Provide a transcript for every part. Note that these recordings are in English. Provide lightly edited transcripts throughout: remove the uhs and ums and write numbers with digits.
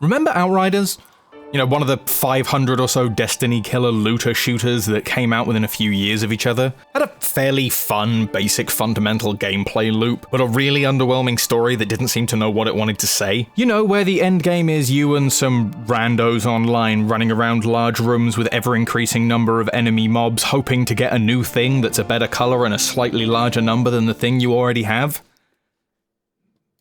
Remember Outriders? You know, one of the 500 or so Destiny killer looter shooters that came out within a few years of each other? Had a fairly fun, basic, fundamental gameplay loop, but a really underwhelming story that didn't seem to know what it wanted to say. You know, where the end game is you and some randos online running around large rooms with ever-increasing number of enemy mobs, hoping to get a new thing that's a better color and a slightly larger number than the thing you already have?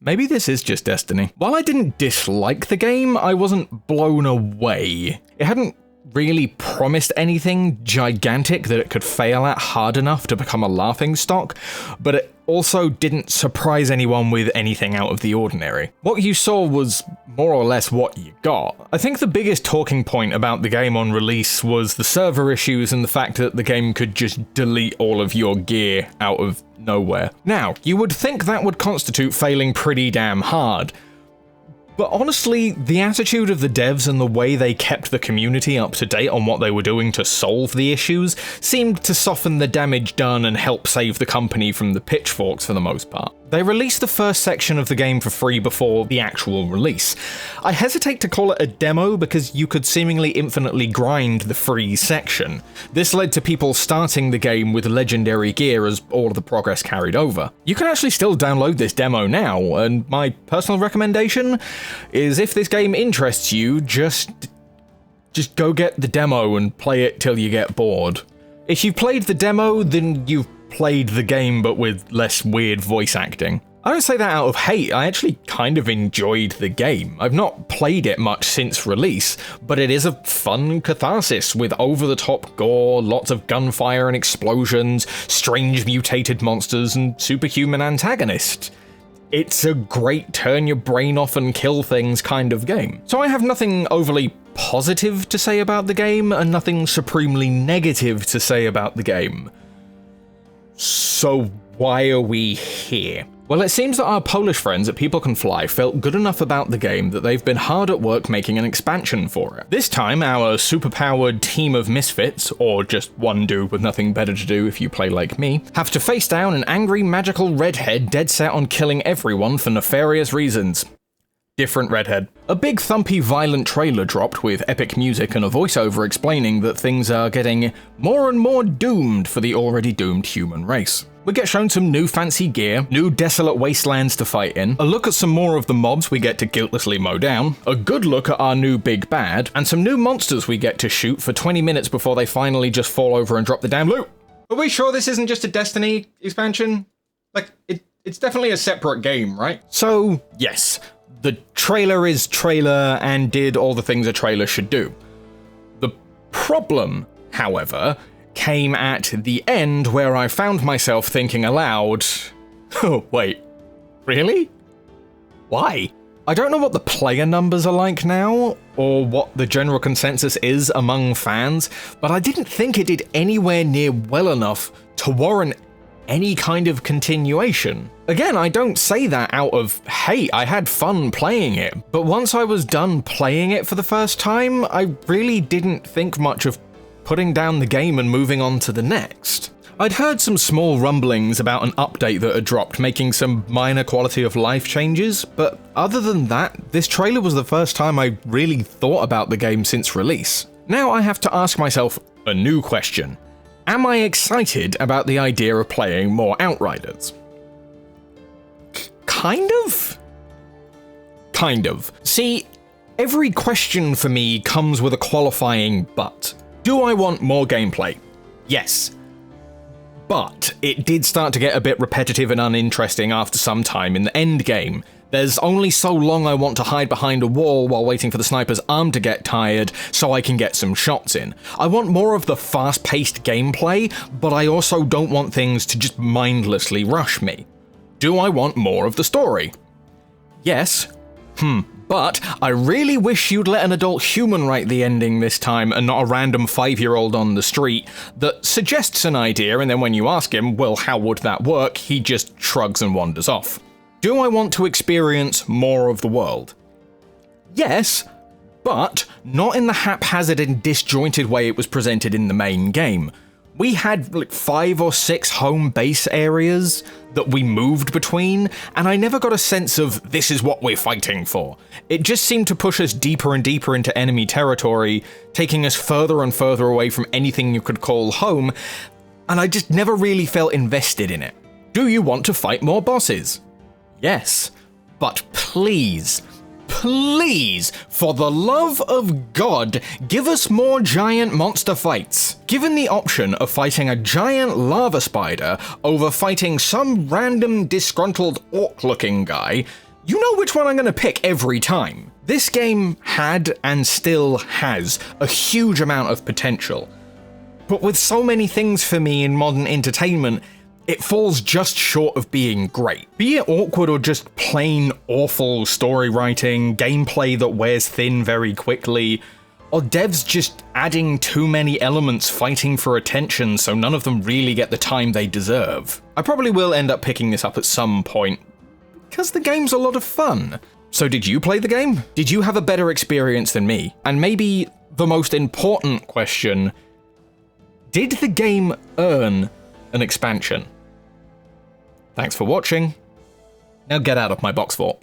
Maybe this is just Destiny. While I didn't dislike the game, I wasn't blown away. It hadn't really promised anything gigantic that it could fail at hard enough to become a laughingstock, but it also didn't surprise anyone with anything out of the ordinary. What you saw was more or less what you got. I think the biggest talking point about the game on release was the server issues and the fact that the game could just delete all of your gear out of nowhere. Now, you would think that would constitute failing pretty damn hard, but honestly, the attitude of the devs and the way they kept the community up to date on what they were doing to solve the issues seemed to soften the damage done and help save the company from the pitchforks for the most part. They released the first section of the game for free before the actual release. I hesitate to call it a demo because you could seemingly infinitely grind the free section. This led to people starting the game with legendary gear as all of the progress carried over. You can actually still download this demo now, and my personal recommendation is if this game interests you, just go get the demo and play it till you get bored. If you've played the demo, then you've played the game but with less weird voice acting. I don't say that out of hate, I actually kind of enjoyed the game. I've not played it much since release, but it is a fun catharsis with over-the-top gore, lots of gunfire and explosions, strange mutated monsters, and superhuman antagonists. It's a great turn your brain off and kill things kind of game. So I have nothing overly positive to say about the game, and nothing supremely negative to say about the game. So why are we here? Well, it seems that our Polish friends at People Can Fly felt good enough about the game that they've been hard at work making an expansion for it. This time, our superpowered team of misfits, or just one dude with nothing better to do if you play like me, have to face down an angry magical redhead dead set on killing everyone for nefarious reasons. Different redhead. A big thumpy violent trailer dropped with epic music and a voiceover explaining that things are getting more and more doomed for the already doomed human race. We get shown some new fancy gear, new desolate wastelands to fight in, a look at some more of the mobs we get to guiltlessly mow down, a good look at our new big bad, and some new monsters we get to shoot for 20 minutes before they finally just fall over and drop the damn loot. Are we sure this isn't just a Destiny expansion? Like, it's definitely a separate game, right? So, yes. The trailer is trailer and did all the things a trailer should do. The problem, however, came at the end where I found myself thinking aloud, oh wait, really? Why? I don't know what the player numbers are like now, or what the general consensus is among fans, but I didn't think it did anywhere near well enough to warrant any kind of continuation. Again, I don't say that out of hate, I had fun playing it, but once I was done playing it for the first time, I really didn't think much of putting down the game and moving on to the next. I'd heard some small rumblings about an update that had dropped, making some minor quality of life changes, but other than that, this trailer was the first time I really thought about the game since release. Now I have to ask myself a new question. Am I excited about the idea of playing more Outriders? Kind of? Kind of. See, every question for me comes with a qualifying but. Do I want more gameplay? Yes. But it did start to get a bit repetitive and uninteresting after some time in the end game. There's only so long I want to hide behind a wall while waiting for the sniper's arm to get tired so I can get some shots in. I want more of the fast-paced gameplay, but I also don't want things to just mindlessly rush me. Do I want more of the story? Yes. But I really wish you'd let an adult human write the ending this time and not a random 5-year-old on the street that suggests an idea and then when you ask him, well, how would that work, he just shrugs and wanders off. Do I want to experience more of the world? Yes, but not in the haphazard and disjointed way it was presented in the main game. We had like 5 or 6 home base areas that we moved between, and I never got a sense of this is what we're fighting for. It just seemed to push us deeper and deeper into enemy territory, taking us further and further away from anything you could call home, and I just never really felt invested in it. Do you want to fight more bosses? Yes, but please, for the love of God, give us more giant monster fights. Given the option of fighting a giant lava spider over fighting some random disgruntled orc-looking guy, you know which one I'm gonna pick every time. This game had and still has a huge amount of potential, but with so many things for me in modern entertainment, it falls just short of being great. Be it awkward or just plain awful story writing, gameplay that wears thin very quickly, or devs just adding too many elements fighting for attention so none of them really get the time they deserve. I probably will end up picking this up at some point, because the game's a lot of fun. So did you play the game? Did you have a better experience than me? And maybe the most important question, did the game earn an expansion? Thanks for watching. Now get out of my box fort.